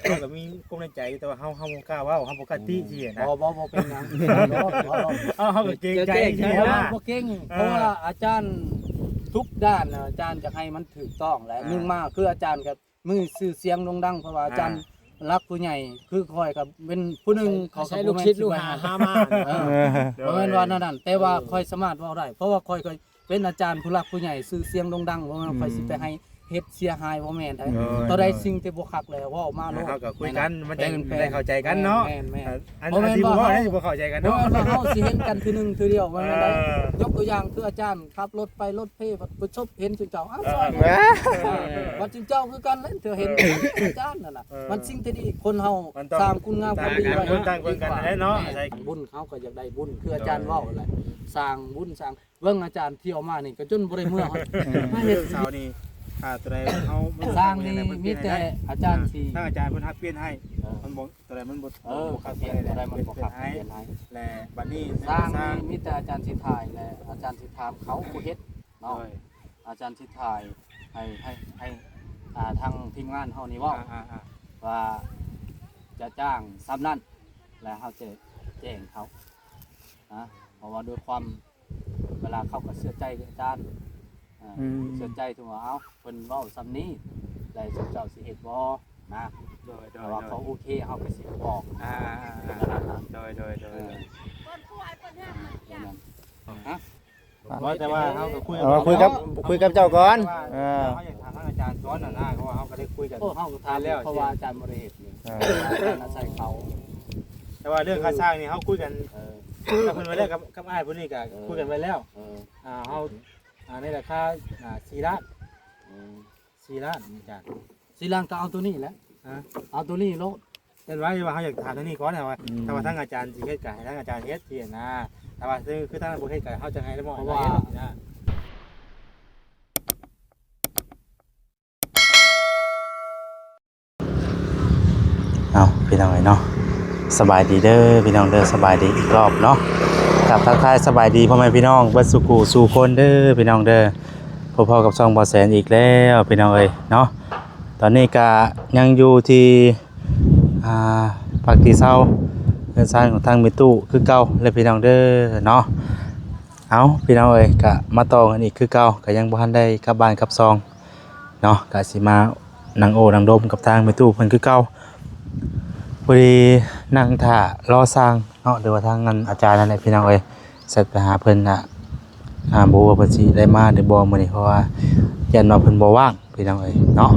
เขาก็มีก้มในใจแต่ว่าเฮาบ่กล้าเว้าเฮาบ่กล้าติสินะ บ่เป็นหยัง เฮาก็เกรงใจสิ เพราะว่า นะ บ่เก่งเพราะว่าอาจารย์ทุกด้านอาจารย์จะให้มันถูกต้องและหนึ่งมาคืออาจารย์กับมือชื่อเสียงโด่งดังเพราะว่าอาจารย์รักผู้ใหญ่คือคอยกับเป็นผู้หนึงเขาใช้ลูกศิษย์ลูกหามา เพราะว่านั่นแต่ว่าคอยสามารถเว้าได้เพราะว่าคอยเป็นอาจารย์ผู้รักผู้ใหญ่ชื่อเสียงโด่งดังเพราะว่าคอยสิไปให้เฮ็ดเสียหายบ่แม่นได้ต่อได้สิ่งที่บ่คักแล้วเว้ามาโลด เฮาก็คุยกันมันจะได้เข้าใจกันเนาะ แม่น อันที่บ่ได้บ่เข้าใจกัน เพราะ เนาะ ว่าเฮาสิเห็นกันทีนึงทีเดียวมันไม่ได้ยกตัวอย่างคืออาจารย์ขับรถไปรถเพ่ประชบเห็นจุเจ้าอ้าวซอยว่าจุเจ้าคือกันแล้วเธอเห็นอาจารย์นั่นน่ะมันสิ่งที่ดีคนเฮาสร้างคุณงามความดีไว้ คนต่างคนกันได้เนาะ บุญเขาก็อยากได้บุญคืออาจารย์เว้าอะไรสร้างบุญสร้างเบิ่งอาจารย์เที่ยวมานี่ก็จนบ่ได้เมื่อมาเฮ็ด เสานี่ตัวใดเฮา สร้างนี่มีแต่อาจารย์สิ ถ้าอาจารย์เพิ่นฮักเปลี่ยนให้มันบ่ตัวใดมันบ่ คักเปลี่ยนได้มันบ่คักเปลี่ยนให้ และบัดนี้ สร้างนี่มีแต่อาจารย์สิถ่ายและอาจารย์สิถามเขาผู้เฮ็ดเนาะอาจารย์สิถ่ายให้ทางทีมงานเฮานี่เว้าว่าจะจ้างซ้ำนั่นและเฮาจะแจ้งเขานะเพราะว่าด้วยความเวลาเขาก็เชื่อใจอาจารย์เชื่อใจถึงว่าเอ้าเพิ่นเว้าซ้ำนี้ได้สุเจ้าสิเฮ็ดบ่นะแต่ว่าเขาโอเคเฮาก็สิบอกโดยฮะ แต่ว่าเฮาก็คุย กับเจ้าก่อน เฮาอยากถามอาจารย์ก่อนน่ะนะเพราะว่าเฮาก็ได้คุยกัน โอ้เฮาก็ถามแล้วเพราะว่าอาจารย์บ่ได้เฮ็ดนี่อาศัยเขา แต่ว่าเรื่องค่าสร้างนี่เฮาคุยกันกับเพิ่นไว้แล้วกับอ้ายผู้นี้ก็คุยกันไว้แล้วเฮาในราคา4ล้าน4ล้านอาจารย์ สิลังก็เอาตัวนี้แหละเอาตัวนี้โลด แต่ว่าเขาอยากถามตรงนี้ก่อนนะว่าถ้าว่าทั้งอาจารย์สิเฮ็ดก็ให้ทั้งอาจารย์เฮ็ดสินะแต่ว่าคือทั้งบ่เฮ็ดก็เฮาจะให้ได้บ่ว่านะ เอาพี่น้องเนาะสบายดีเด้อพี่น้องเด้อสบายดีอีกรอบเนาะกับทักทายสบายดีพ่อแม่พี่น้องเบิดสุขุสู่คนเด้อพี่น้องเด้อพอๆกับช่องบ่แสนอีกแล้วพี่น้องเอ้ยเนาะตอนนี้ก็ยังอยู่ที่ปากที่เซาเงินซ่านของทางมิตู้คือเก่าเลยพี่น้องเด้อเนาะเอาพี่น้องเอ้ยก็มาต่อกันอีกคือเก่าก็ยังบ่ทันได้กลับบ้านกลับซองเนาะก็สิมานั่งโอ้นั่งดมกับทางมิตู้เพิ่นคือเก่าพอดีนั่งท่ารอสร้างเนาะหรือว่าทางนั้นอาจารย์นั่นแหละพี่น้องเอ้ยเสร็จไปหาเพิ่นน่ะบ่ว่าเพิ่นสิได้มาหรือบ่มื้อนี้เพราะว่ายันว่าเพิ่นบ่ว่างพี่น้องเอ้ยเนาะ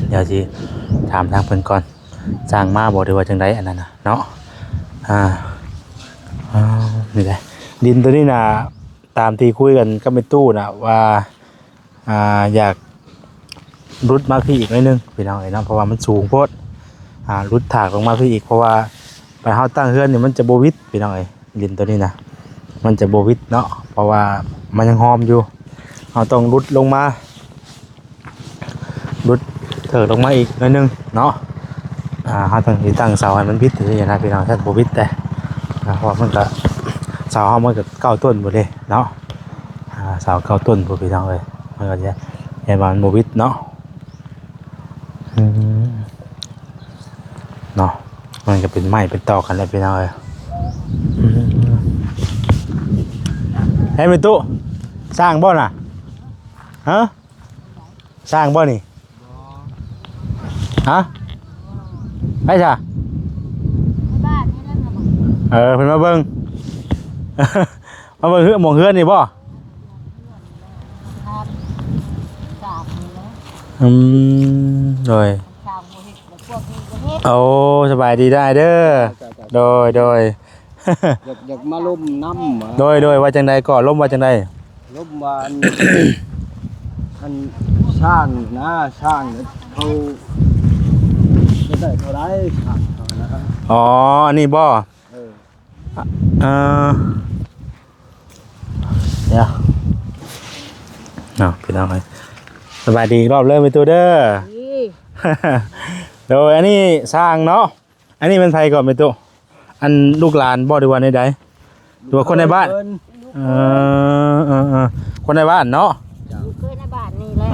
เดี๋ยวสิถามทางเพิ่นก่อนสร้างมาบ่หรือว่าจังไดอันนั้นน่ะเนาะนี่แหละดินตัวนี้น่ะตามที่คุยกันกับแม่ตู้น่ะว่าอยากรุดมาพี่อีกหน่อยนึงพี่น้องเอ้ยเนาะเพราะว่ามันสูงโพดรุดถากลงมาพี่อีกเพราะว่าไปเฮาตั้งเฮือนนี่มันจะบ่วิดพี่น้องเอ้ยดินตัวนี้น่ะมันจะบ่วิดเนาะเพราะว่ามันยังหอมอยู่เฮาต้องรุดลงมารุดเถิดลงมาอีกหน่อยนึงเนาะเฮาต้องตั้งเสาให้มันวิดอย่างนี้นะพี่น้องถ้าบ่วิดแต่เพราะว่ามันก็เสาเฮามันก็9ต้นบ่เลยเนาะเสา9ต้นบ่พี่น้องเอ้ยมันก็จะให้มันบ่วิดเนาะเนาะมันก็เป็นไม้เป็นตอกกันแล้วพี่น้องเอ้ยเฮ้ยมิตุสร้างบ่น่ะฮะสร้างบ่นี่ฮะไปจ้ะเพิ่นมาเบิ่ง มาเบิ่งเฮือนหม่องเฮือนนี่บ่โดยโอ้สบายดีได้เด้อโดยอยากมาล้มน้ำ โดยว่าจังใดก่อนล้มว่าจังใด ล้มว่าอันสร้างนะสร้างเขาจะได้เท่าไรสร้างเขานะครับ อ๋ออันนี้บ่เดี๋ยวเนาะพี่น้องเอ้ยสบายดีรอบเริ่มไปตัวเด้อโดยอันนี้สร้างเนาะอันนี้เป็นไผก่อนไปตัวอันลูกหลานบ่ดีว่าใดๆดูคนในบ้านคนในบ้านเนาะเคยในบ้านนี่แหละ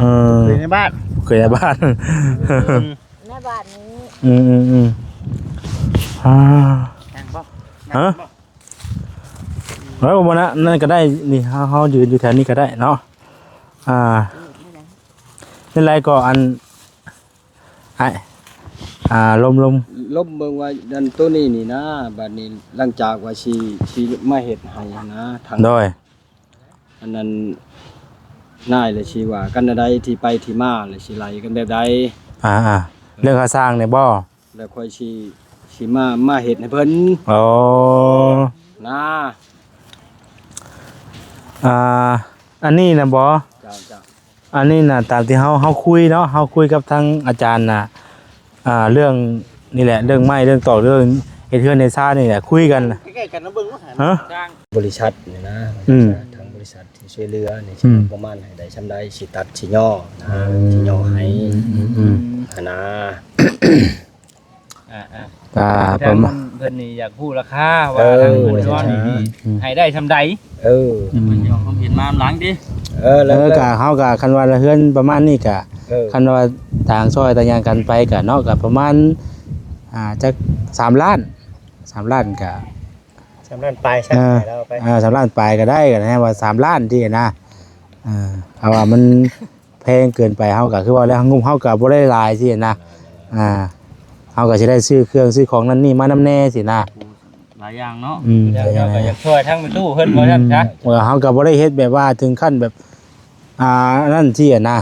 ในบ้าน เคยในบ้าน ใน บ้านนี้ อ่า แข่งบ่ ฮะแล้วบ่นะนั่นก็ได้นี่เฮายืนอยู่แถวนี้ก็ได้เนาะนี่ไรก็อันไอ้ลม ลบเบิ่งว่าดันตัวนี้นี่นะบัดนี้หลังจากว่าชีมาเฮ็ดให้นะทาง โดย อันนั้นนายเลยชีว่ากันใดที่ไปที่มาเลยสิไล่กันแบบใด เรื่องค่าสร้างเนี่ยบ่ แล้วค่อยชีมาเฮ็ดให้เพิ่น โอ้ นะ อันนี้นะบ่ จ้า อันนี้น่ะตามที่เฮาคุยเนาะเฮาคุยกับทางอาจารย์น่ะเรื่องนี่แหละเรื่องไม้เรื่องต่อเรื่องเฮ็ดเฮือนในซ่านี่แหละคุยกันใกล้ๆกันนะเบิ่งว่าหัน ฮะ บริษัทนี่นะ อืม ทางบริษัทที่ช่วยเหลือนี่สิประมาณให้ได้ซำใดสิตัดสิย่อนะสิย่อให้นะ ผม เพิ่นนี่อยากพูดราคาว่าทางเพิ่นว่านี่ให้ได้ซำใด เออ เพิ่นยอมเห็นมาหลังดิ แล้ว ก็เฮาก็คันว่าเฮือนประมาณนี้ก็คันว่าทางซอยต่างอย่างกันไปก็เนาะก็ประมาณจัก3 ล้าน3 ล้านก็ สำนันปลายใช่แล้วไป 3 ล้านปลายก็ได้ก็นะว่า3 ล้านที่นะเพราะว่ามันแพงเกินไปเฮาก็คือว่าแล้วงุ่มเฮาก็บ่ได้หลายสินะเฮาก็สิได้ซื้อเครื่องซื้อของนั่นนี่มานำแน่สินะ หลายอย่างเนาะ เดี๋ยว ก็อยากช่วยทั้งเป็นตู้เพิ่นบ่ซั่นซะ เฮาก็บ่ได้เฮ็ดแบบว่าถึงขั้นแบบนั่นสินะ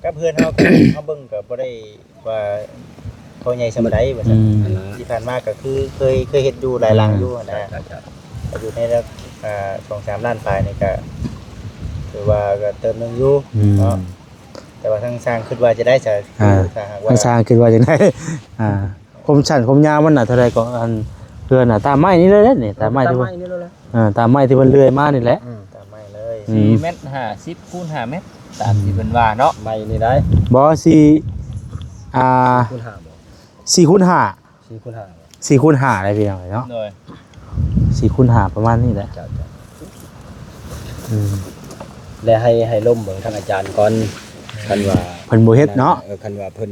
กับเพื่อนเขาเขาเบิ่งก็บ่ได้ว่าเขาใหญ่สมัยใดว่าซั่นที่ผ่านมาก็คือเคยเฮ็ดอยู่หลายหลังอยู่นะอยู่ในระดับ2-3 ล้านปลายนี่ก็คือว่าก็เติมนึงอยู่เนาะแต่ว่าทางสร้างคิดว่าจะได้จะถ้าหากว่า ทางสร้างคิดว่าจังได๋คมชั้นคมยาวมันน่ะเท่าใดก็อันเพื่อนน่ะตามไม้นี่เลยนี่ตามไม้ที่ว่าตามไม้ที่เพิ่นเลื่อยมานี่แหละ ตามไม่เลย 4 เมตร50คูณ5 เมตรตามที่เพิ่นว่าเนาะ ไม่นี่ได้ บ่4 คูณ5บ่ 4คูณ5 4คูณ5บ่ 4คูณ5ได้พี่น้องเนาะ โดย 4คูณ5ประมาณนี้แหละ จ้าและให้ล่มเบิ่งทางอาจารย์ก่อนคันว่า เพิ่นบ่เฮ็ดเนาะ คันว่าเพิ่น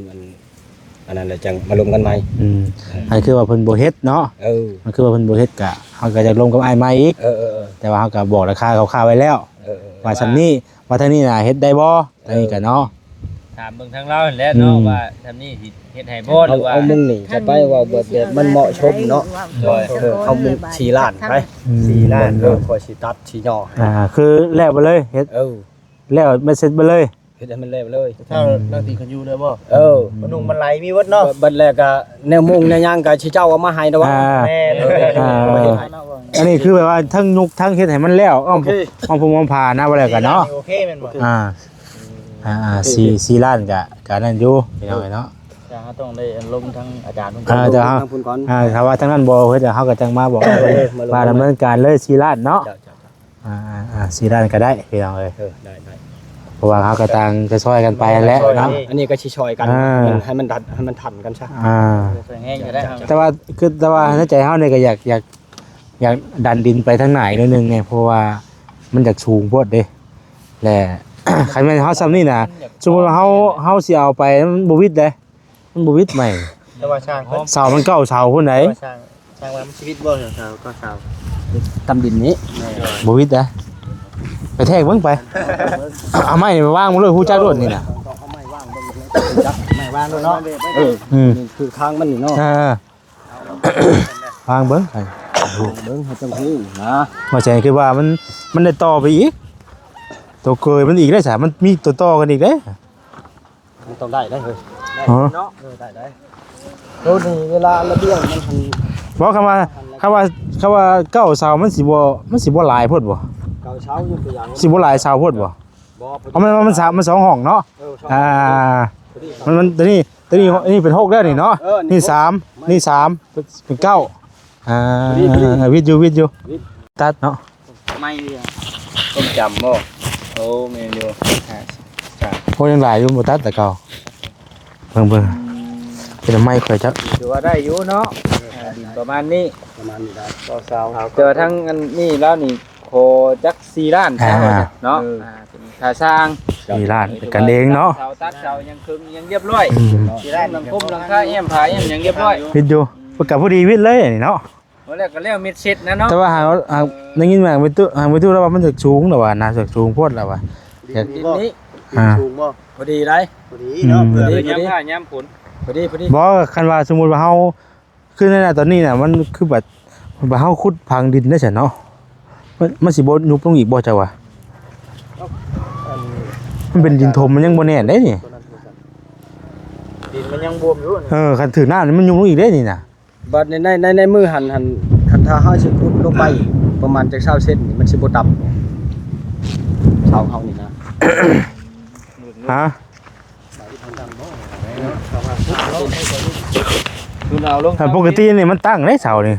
อันนั้นแหละจังมาลงกันใหม่ อันคือว่าเพิ่นบ่เฮ็ดเนาะมันคือว่าเพิ่นบ่เฮ็ดก็เฮาก็จะลงกับอ้ายใหม่อีกแต่ว่าเฮาก็บอกราคาคร่าวๆไว้แล้วว่าซั่นนี้ว่าทางนี้น่ะเฮ็ดได้บ่ทางนี้ก็เนาะ ถามเบิ่งทางเราแหละเนาะว่าทำนี่สิเฮ็ดให้บ่หรือว่า เอามึงนี่จะไปว่าแบบมันเหมาะสมเนาะเอามึง4ล้านไป4ล้านพอสิตัดสิย่อ คือแล้วไปเลยเฮ็ดแล้วไม่เสร็จไปเลย เฮ็ดให้มันแล้วเลย ถ้านักตีกันอยู่เลยบ่ มันนุ่งมันไหลมีวัดเนาะ บัดแรกก็แนวมุงแนวหยังก็สิเจ้าเอามาให้ดอกว่า แม่ อันนี้คือแบบว่าทั้งนุกทั้งเฮ็ดให้มันแล้วอ้อมผมอ้อมผ่านะว่าแล้วกันเนาะ โอเคแม่นบ่ 4ล้านก็นั่นอยู่พี่น้องเนาะ จะต้องได้ลงทั้งอาจารย์ทุก เดี๋ยวถ้าว่าทั้งนั้นบ่เฮ็ดเฮาก็จังมาบอกว่าดำเนินการเลย4ล้านเนาะ4ล้านก็ได้พี่น้องเอ้ย ได้ เพราะว่าเฮาก็ต่างจะช่วยกันไปแหละเนาะ อันนี้ก็สิช่วยกันให้มันทันกันซะ แห้งก็ได้ แต่ว่าในใจเฮาเนี่ยก็อยากดันดินไปทางไหนนิดนึงไงเพราะว่ามันอยากสูงโพดเด้แหละ ใครแม่นเฮาซ้ำนี่นะสมมุติว่าเฮาสิเอาไปมันบ่วิดเด้มันบ่วิดใหม่ แต่ว่าช่างเพิ่น เสามันเก่าเสาพุ่นไหน ช่างว่ามันชีวิตบ่เสาก็เสา ตำดินนี้ บ่วิดเด้ไปแทกเบิ่งไปเอาไม้นี่ไปวางมันเลยฮู้จักโดดนี่น่ะ ไม่ว่างด้วยเนาะ นี่คือค้างมันนี่เนาะ วางเบิ่งไป เบิ่งให้จังฮู้นะ ว่าแจ้งคือว่ามันได้ต่อไปอีกตัวเกยมันอีกได้ซะมันมีตัวต่อกันอีกเด้ มันต้องได้เฮ้ย เนาะ ได้โอ้นี่เวลาระเบียงมันทัน บอกคำว่าเก้าเสามันสิบ่หลายโพดบ่ เก่าเช้าอยู่ตัวอย่าง สิบ่หลายเสาโพดบ่ บ่ เพราะมัน2ห้องเนาะมันตัวนี้นี่เป็น6แล้วนี่เนาะนี่3นี่3เป็น9วิดอยู่ตัดเนาะ ไม่ต้มจำบ่โอ้เมนู โหยังหลายอยู่บ่ตัดแต่เก่าเบิ่งเป็นไม้ข่อยจัก ถือว่าได้อยู่เนาะประมาณนี้ ประมาณนี้ได้ ต่อเสาเจอทั้งอันนี้แล้วนี่โคจัก4ล้านใช่ไหมเนาะ ขาสร้าง 4 ล้านกันเองเนาะ เสาตัดเสายังคึงยังเรียบร้อย ทีแรก หลังคมหลังคาแอมผาแอมยังเรียบร้อย วิทย์อยู่ประกาศผู้ดีวิทย์เลยอันนี้เนาะ วันแรกก็เรียกมิดชิดนะเนาะ แต่ว่าหาได้ยินมาไปตู้แล้วว่ามันจะสูงแล้วว่าน่าจะสูงโพดแล้วว่าอยาก ดินนี้ สูงบ่ พอดีไร พอดีเนาะ พ เพื่ อ อ ดีย้ำผ้าย้ำผลพอดีพอดี บ่คันว่าสมมุติว่าเฮาคือในตอนนี้น่ะมันคือแบบเฮาขุดพังดินได้ซั่นเนาะมันสิบ่ยุบลงอีกบ่จ้ะวะมันเป็นดินถมมันยังบ่แน่นเด้นี่ ดินมันยังบวมอยู่ คันถือน้านี่มันยุบลงอีกเด้นี่น่ะ บัดในมือหันคันถ้าเฮาสิขุดลงไปประมาณจัก20เซนนี่มันสิบ่ต่ำเสาเฮานี่นะ ฮะ คือเอาลง ถ้าปกตินี่มันตั้งได้เสานี่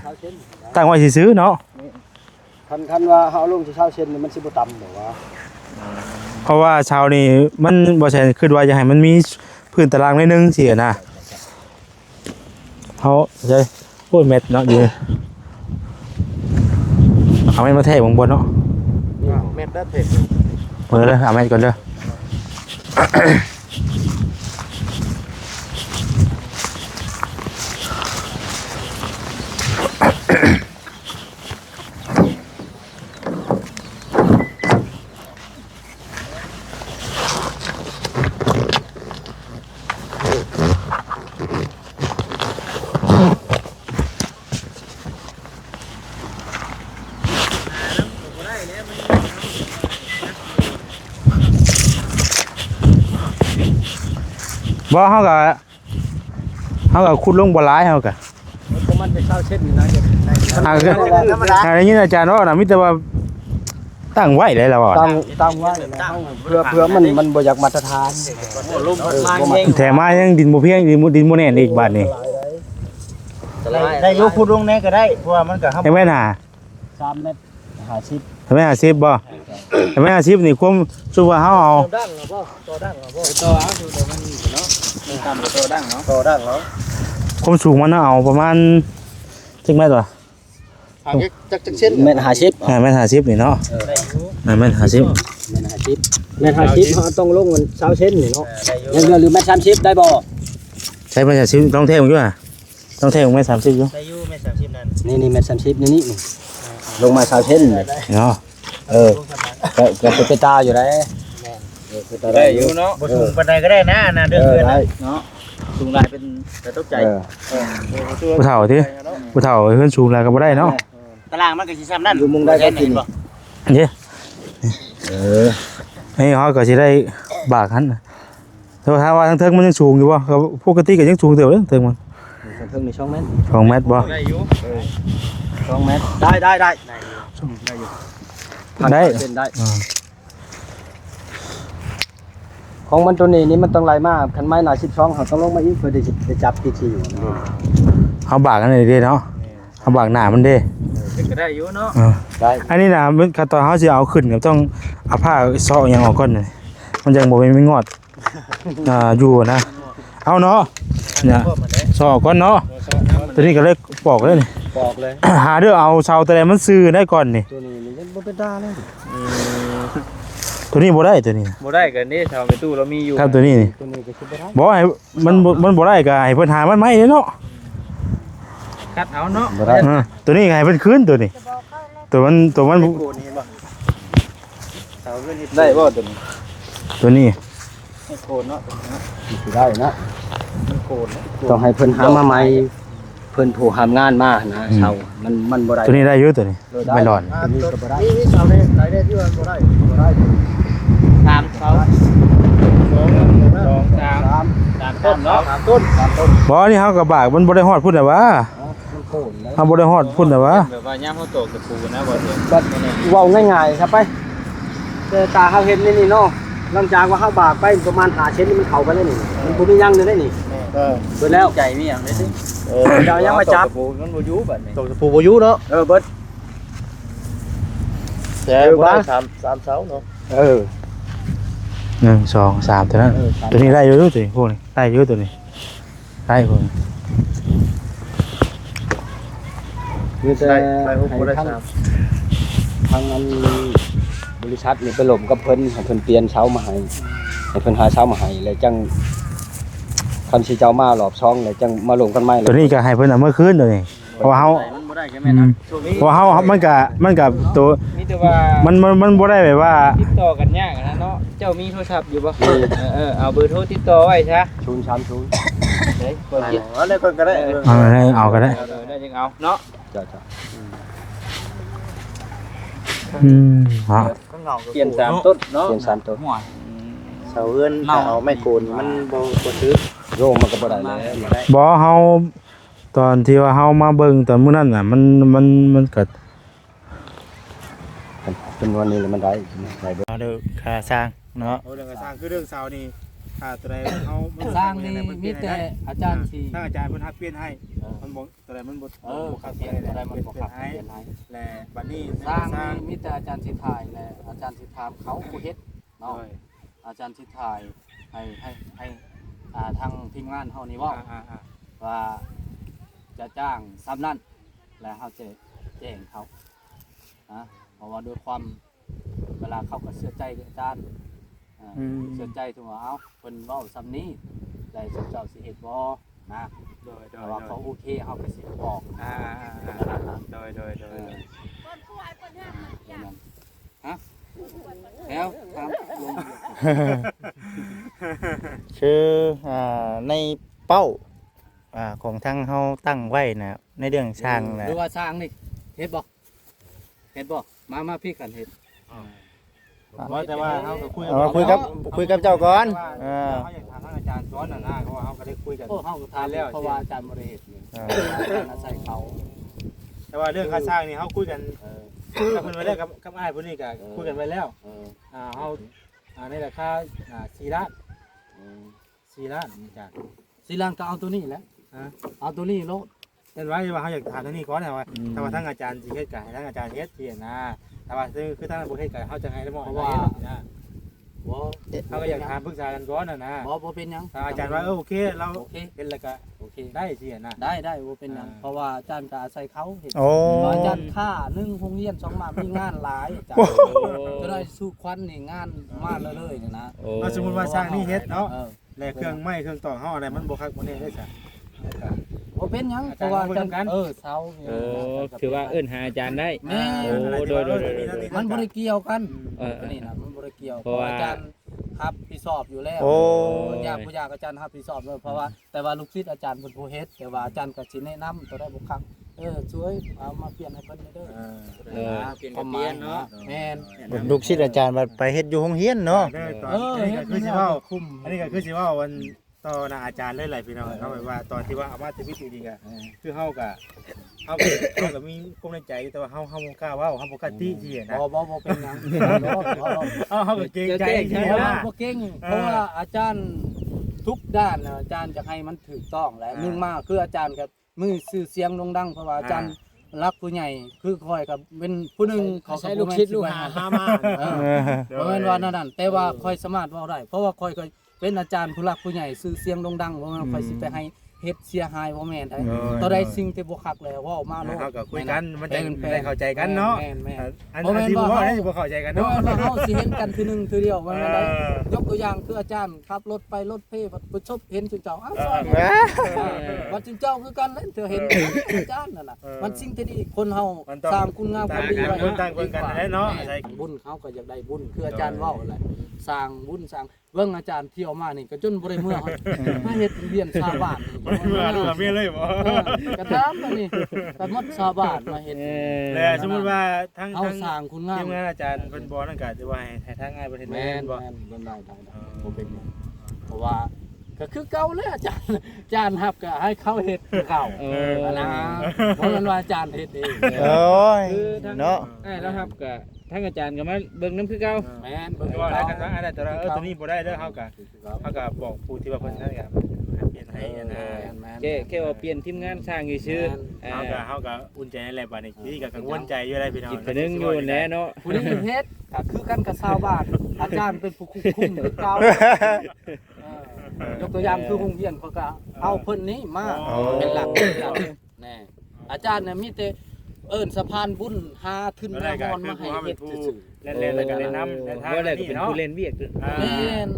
ตั้งไว้ซื่อๆเนาะ คันว่าเฮาลงสิ20เซนนี่มันสิบ่ต่ำดอกว่า เพราะว่าเสานี่มันบ่ใช่คิดว่าอยากให้มันมีพื้นตารางนิดนึงสินะเฮาใช่โอ้ยเม็ดเนาะอยู่เอาไม้มาแทกบนเนาะ เม็ดได้เผ็ด เปิดเลยเอาไม้ก่อนเด้อ บ่เฮาก็ขุดลงบ่หลายเฮาก็ ประมาณจัก20เซนนี่นะ ได้ยินอาจารย์ว่าน่ะมีแต่ว่าตั้งไว้ได้แล้วว่า ตั้งไว้แล้วเพื่อมันบ่อยากมาตรฐาน ลมพัดมาเอง แถมมายังดินบ่เพียงดินบ่แน่นอีกบาดนี้ ได้ยกพูดลงแน่ก็ได้เพราะว่ามันก็ ให้แม่นหา 3เมตร50 ให้แม่น50บ่ให้แม่น50นี่ความสุว่าเฮาเอา ดังบ่ต่อดังบ่ ต่อเอาดูแต่มันเนาะตามตัวดังเนาะ ต่อดังเนาะ ความสูงมันเอาประมาณจักเมตรวะ จักเส้นเมตร50 แม่น50นี่เนาะแม่น50 เมตร50เฮาต้องลงมัน20เซนนี่เนาะยังเหลือหรือเมตร30ได้บ่ ใช้แม่น50ต้องแทงอยู่อ่ะต้องแทงแม่น30อยู่ ได้อยู่เมตร30นั่นนี่เมตร30นี่ลงมา20เซน เนาะ ก็เป็นตาอยู่ได้ ได้อยู่เนาะ บ่สูงปานใดก็ได้นะเด้อเกินเนาะ สูงลายเป็นแต่ตกใจ ผู้เฒ่าที่ผู้เฒ่าเพิ่นสูงแล้วก็บ่ได้เนาะ ตารางมันก็สิซ้ำนั่นอยู่มุงได้ก็กินบ่ เด้นี่เฮาก็สิได้บากหันแต่ว่าถ้าว่าทางเทิงมันยังสูงอยู่บ่ก็ปกติก็ยังสูงเติบเด้อเทิงมัน เพิ่งนี่2เมตร 2เมตรบ่ ได้อยู่ 2เมตรได้ได้ได้ของมันตัวนี้นี่มันต้องไหลมากคันไม้หนา12เขาต้องลงมาอีกเพื่อที่จะจับที่ที่อยู่ เฮาบากกันนี่เด้เนาะเฮาบากหน้ามันเด้ ก็ได้อยู่เนาะ ได้ อันนี้น่ะมันขั้นตอนเฮาสิเอาขึ้นก็ต้องเอาผ้าซ้อหยังออกก่อนนี่มันจังบ่เป็นไม่งอดอยู่นะเอาเนาะเนี่ยซ้อก่อนเนาะตัวนี้ก็เลยปอกเลยนี่ ปอกเลย หาเด้อเอาเสาแต่มันซื้อได้ก่อนนี่ ตัวนี้มันบ่เป็นตาเลย ตัวนี้บ่ได้ตัวนี้ บ่ได้กันนี่ชาวในตู้เรามีอยู่ ครับตัวนี้นี่ ตัวนี้ก็คิดบ่ได้ บ่ให้มันบ่ได้ก็ให้เพิ่นหามันใหม่เนาะ คัดเอาเนาะ บ่ได้ ตัวนี้ก็ให้เพิ่นคืนตัวนี้ตัวมัน โกนนี่บ่เสาเงิน ได้บ่ตัวนี้ ตัวนี้ ไม่โกนเนาะ สิได้นะ มันโกน ต้องให้เพิ่นหามาใหม่เพิ่นผู้หามงานมานะเสามันบ่ได้ ตัวนี้ได้อยู่ตัวนี้ไม่รอด ตัวนี้ก็บ่ได้นี่เสาได้ได้ที่ว่าบ่ได้บ่ได้ ตามเขา2 3ต้นเนาะ ต้น บ่นี่เฮาก็บากมันบ่ได้ฮอดพุ่นน่ะวะ มันโกนแล้ว เฮาบ่ได้ฮอดพุ่นน่ะวะ แบบว่าย่ำเขาตกตะปูนะบ่เด้อ บัดเว้าง่ายๆครับไปแต่ตาเฮาเห็นนี่เนาะหลังจากว่าเฮาบากไปประมาณ5เซนนี่มันเข้ากันแล้วนี่มันบ่มีหยังเลยนี่เบิดแล้ว ใจมีหยังได้สิ เจ้ายังมาจับ ตะปูมันบ่อยู่บัดนี้ ตกปูบ่อยู่เนาะเบิด แต่บ่ได้3เสาเนาะ 1 2 3ตัวนั้นตัวนี้ได้อยู่ตัวนี้พวกนี้ได้อยู่ตัวนี้ได้พวกนี้ คือแต่ทางนั้น บริษัทนี่ไปหล่มกับเพิ่นให้เพิ่นเปลี่ยนเช้ามาให้เพิ่นหาเช้ามาให้แล้วจังคันสิเจ้ามารอบช่องแล้วจังมาลงกันใหม่ ตัวนี้ก็ให้เพิ่นเอาเมื่อคืนตัวนี้เพราะว่าเฮา มันบ่ได้แค่แม่นนะช่วงนี้ เพราะเฮามันก็ตัว มีแต่ว่า มันบ่ได้แบบว่า ติดต่อกันยากอะนะเนาะเจ้ามีโทรศัพท์อยู่บ่เอาเบอร์โทรติดต่อไว้ซะ 030 เด้เปิดเ เอาเลยเพิ่นก็ได้ เอาก็ได้ ได้จังเอาเนาะ จ้ะ ฮะ เปลี่ยน3ต้นเนาะ เปลี่ยน3ตัว หัว เสาเอื้อนเอาไม้โกนมันบ่ซื้อโยมมันก็บ่ได้แล้วบ่ได้ บ่เฮาตอนที่ว่าเฮามาเบิ่งตอนมื้อนั้นน่ะมันก็ เป็นวันนี้มันได้ได้เบิด เอาเด้อค่าสร้างเนาะ เอาเรื่องการสร้างคือเรื่องเสานี่ตัวใดเฮา สร้างนี่มีแต่อาจารย์สิ ถ้าอาจารย์เพิ่นฮักเปลี่ยนให้มันบ่ตัวใดมันบ่ เปลี่ยนได้มันบ่ครับเปลี่ยนให้ และบัดนี้ สร้างนี่มีแต่อาจารย์สิถ่ายและอาจารย์สิถามเขาผู้เฮ็ดเนาะอาจารย์สิถ่ายให้ทางทีมงานเฮานี่เว้าว่าจะจ้างซ้ำนั้นและเฮาจะแจ้งเขานะเพราะว่าด้วยความเวลาเขาก็เชื่อใจอาจารย์เชื่อใจถึงว่าเอ้าเพิ่นเว้าซ้ำนี้ได้สุเจ้าสิเฮ็ดบ่นะแต่ว่าเขาโอเคเฮาก็สิบอกโดยฮะแล้วครับลง คือในเป้าของทางเฮาตั้งไว้นะในเรื่องสร้างนะ หรือว่าสร้างนี่เฮ็ดบ่มาพี่กันเฮ็ด ว่าแต่ว่าเฮาก็คุย เอามาคุยกับเจ้าก่อน เฮาอยากถามทางอาจารย์ก่อนน่ะนะเพราะว่าเฮาก็ได้คุยกัน โอ้เฮาก็ทานแล้วเพราะว่าอาจารย์บ่ได้เฮ็ดนี่อาจารย์อาศัยเขา แต่ว่าเรื่องค่าสร้างนี่เฮาคุยกันกับเพิ่นไว้แล้วกับอ้ายผู้นี้ก็คุยกันไว้แล้วเฮาในราคา4ล้าน4ล้านอาจารย์ ศิลางก็เอาตัวนี้แหละเอาตัวนี้โลด แต่ว่าเฮาอยากถามทางนี้ก่อนนะว่าถ้าว่าทางอาจารย์สิเฮ็ดก็ให้ทางอาจารย์เฮ็ดสินะแต่ว่าคือทางบ่เฮ็ดก็เฮาจะให้ได้บ่นะ บ่ เฮาก็อยากถามปรึกษากันก่อนน่ะนะ บ่เป็นหยัง ทางอาจารย์ว่าโอเคเรา โอเค เฮ็ดแล้วก็ โอเค ได้สินะ ได้บ่เป็นหยังเพราะว่าอาจารย์ก็อาศัยเขาเฮ็ด โอ้ อาจารย์ค่า1โรงเรียน2มามีงานหลายอาจารย์จะได้สู้ควันนี่งานมาเลยๆนี่นะ สมมุติว่าสร้างนี่เฮ็ดเนาะ เออ แล้วเครื่องไม้เครื่องต่อเฮาอะไรมันบ่คักบ่แน่ได้ซะ บ่เป็นหยังเพราะว่าอาจารย์เซา ถือว่าเอิ้นหาอาจารย์ได้ แม่ โอ้โดย มันบ่ได้เกี่ยวกัน เออ นี่นะมันบ่ได้เกี่ยว เพราะว่า อาจารย์รับผิดชอบอยู่แล้ว โอ้ อยากผู้อยากอาจารย์รับผิดชอบเลยเพราะว่าแต่ว่าลูกศิษย์อาจารย์เป็นผู้เฮ็ดแต่ว่าอาจารย์ก็สิแนะนำตัวได้บ่คักช่วยเอามาเปลี่ยนให้เพิ่นเด้อ เปลี่ยนกับเปลี่ยนเนาะ แม่น ลูกศิษย์อาจารย์ว่าไปเฮ็ดอยู่โรงเรียนเนาะ อันนี้ก็คือสิเว้า คุม อันนี้ก็คือสิเว้าวันต่อหน้าอาจารย์เลยแหละพี่น้องเฮาแบบว่าตอนที่ว่าเอามาชีวิตจริงๆอ่ะคือเฮาก็มีความในใจแต่ว่าเฮาบ่กล้าเว้าเฮาบ่กล้าติสินะ บ่เป็นหยัง เฮาก็เกรงใจสิ เพราะว่า นะ บ่เก่งเพราะว่าอาจารย์ทุกด้านน่ะอาจารย์จะให้มันถูกต้องและหนึ่งมาคืออาจารย์ก็มือชื่อเสียงโด่งดังเพราะว่าอาจารย์รักผู้ใหญ่คือคอยกับเป็นผู้หนึงเขา ใช้ลูกศิษย์ลูกหามา บ่แม่นว่านั่นแต่ว่าคอยสามารถเว้าได้เพราะว่าคอยก็เป็นอาจารย์ผู้รักผู้ใหญ่ชื่อเสียงโด่งดังบ่แม่นคอยสิไปให้เฮ็ดเสียหายบ่แม่นได้ต่อได้สิ่งที่บ่คักแล้วเว้ามาโลด เฮาก็คุยกันมันจะได้เข้าใจกันเนาะ แม่น อันที่บ่ว่าได้บ่เข้าใจกัน เพราะ เนาะ ว่าเฮาสิเห็นกันทีหนึงทีเดียวว่าแม่นได้ยกตัวอย่างคืออาจารย์ขับรถไปรถเพ่ประชบเห็นจุนเจ้าอ้าวซอยว่าจุนเจ้าคือกันเลยเธอเห็นอาจารย์นั่นน่ะมันสิ่งที่ดีคนเฮาสร้างคุณงามความดีไว้ คนต่างคนกันได้เนาะ บุญเขาก็อยากได้บุญคืออาจารย์เว้าแหละสร้างบุญสร้างเบิ่งอาจารย์เที่ยวมานี่ก็จนบ่ได้เมื่อมาเฮ็ดเรียนชาวบ้าน เมื่อดูกับเมียเลยบ่ กระตามนี่ก็หมดชาวบ้านมาเฮ็ด แล้วสมมุติว่าทั้ง เฮาสร้างคุณงาม ทีมงานอาจารย์เพิ่นบ่นั่นก็สิว่าให้ทางง่ายประเทศ แม่น บ่ ได้บ่เป็นเพราะว่าก็คือเก่าเลยอาจารย์ครับก็ให้เขาเฮ็ดคือเก่านะเพราะมันว่าอาจารย์เฮ็ดเอง โอ้ย คือทาง เนาะ แล้วครับก็ทางอาจารย์ก็มาเบิ่งน้ำคือเก่า แม่น เพิ่นว่าได้กันว่าอะไรแต่ว่าตัวนี้บ่ได้เด้อเฮาก็บอกผู้ที่ว่าเพิ่นนั่นก็เปลี่ยนให้นะ แค่ว่าเปลี่ยนทีมงานสร้างซื่อ เฮาก็อุ่นใจนั่นแหละบัดนี้ที่ก็กังวลใจอยู่ได้พี่น้อง จิตกระนึงอยู่แน่เนาะ ผู้นี้เฮ็ดก็คือกันกับชาวบ้านอาจารย์เป็นผู้คุมคือเก่า ยกตัวอย่างคือโรงเรียนเขาก็เอาเพิ่นนี้มาเป็นหลักแน่อาจารย์เนี่ยมีแต่เอิ้นสะพานบุญหาขึ้นแนวนอนมาให้เฮ็ดซื่อ เล่นๆแล้วก็เล่นน้ำเล่นทาง บ่ได้ก็ นี่ เป็น เนาะ ผู้เล่นเวียกด้วย แม่น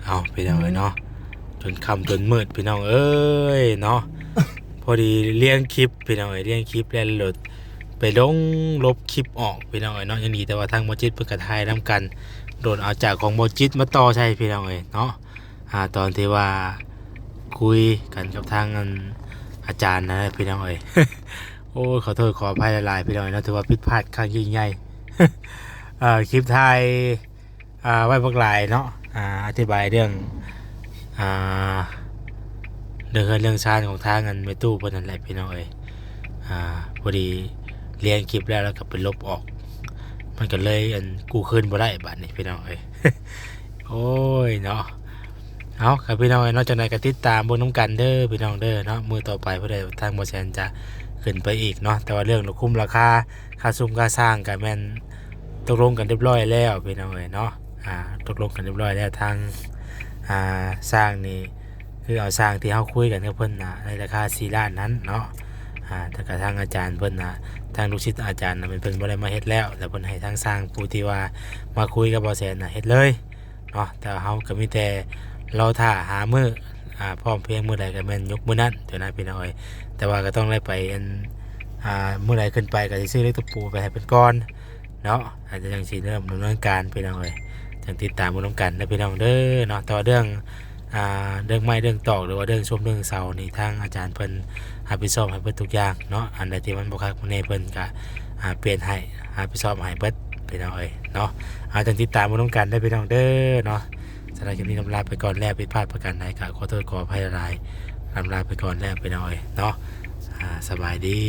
เอาพี่น้องเอ้ยเนาะจนค่ำจนมืดพี่น้องเอ้ยเนาะ พอดีเลี้ยงคลิปพี่น้องเอ้ยเลี้ยงคลิปแล้วโหลดไปลบคลิปออกพี่น้องเอ้ยเนาะยังดีแต่ว่าทางบ่จิตเพิ่นก็ถ่ายนํกันโดนเอาจากของบ่จิตมาต่อใช่พี่น้องเอ้ยเนาะตอนที่ว่าคุยกันกับทางอาจารย์นะพี่น้องเอ้ย โอ้ยขอโทษขออภัยหลายๆพี่น้องเอ้ยเนาะถือว่าผิดพลาดครั้งยิ่งใหญ่ คลิปไทยไว้พวกหลายเนาะอธิบายเรื่องเรื่องชาติของทางเงินไม่ตู้เพิ่นนั่นแหละพี่น้องเอ้ยพอดีเรียนคลิปแล้วก็ไปลบออกมันก็เลยกู้คืนบ่ได้บัดนี้พี่น้องเอ้ย โอ้ยเนาะเอาครับพี่น้องเอ้ยเนาะจังได๋ก็ติดตามเบิ่งนํกันเด้อพี่น้องเด้อเนาะมื้อต่อไปผู้ใดทางบ่แซนจะขึ้นไปอีกเนาะแต่ว่าเรื่องคุ้มราคาค่าซุ้มค่าสร้างก็แม่นตกลงกันเรียบร้อยแล้วพี่น้องเอ้ยเนาะตกลงกันเรียบร้อยแล้วทางสร้างนี่คือเอาสร้างที่เฮาคุยกันกับเพิ่นน่ะในราคา4ล้านนั้นเนาะแต่กระทั่งอาจารย์เพิ่นน่ะทางลูกศิษย์อาจารย์น่ะเพิ่นบ่ได้มาเฮ็ดแล้วแต่เพิ่นให้ทางสร้างผู้ที่ว่ามาคุยกับบ่แสนน่ะเฮ็ดเลยเนาะแต่เฮาก็มีแต่เราท่าหามื้อพร้อมเพรียงมื้อใดก็แม่นยกมื้อนั้นเท่านั้นพี่น้องเอ้ยแต่ว่าก็ต้องได้ไปมื้อใดขึ้นไปก็สิซื้อเล็กตะปูไปให้เพิ่นก่อนเนาะอาจจะจังสิเริ่มดำเนินการพี่น้องเอ้ยจังติดตามบ่นำกันนะพี่น้องเด้อเนาะต่อเรื่องไม้เรื่องตอกหรือว่าเรื่องชมเรื่องเสานี่ทางอาจารย์เพิ่นรับผิดชอบให้เบิดทุกอย่างเนาะอันใดที่มันบ่คักบ่แน่เพิ่นก็เปลี่ยนให้รับผิดชอบให้เบิดพี่น้องเอ้ยเนาะจังติดตามบ่นำกันได้พี่น้องเด้อเนาะสำหรับคลิปนี้ลาไปก่อนแล้วผิดพลาดประการใดก็ขอโทษขออภัยหลายลาไปก่อนแล้วพี่น้องเอ้ยเนาะสบายดี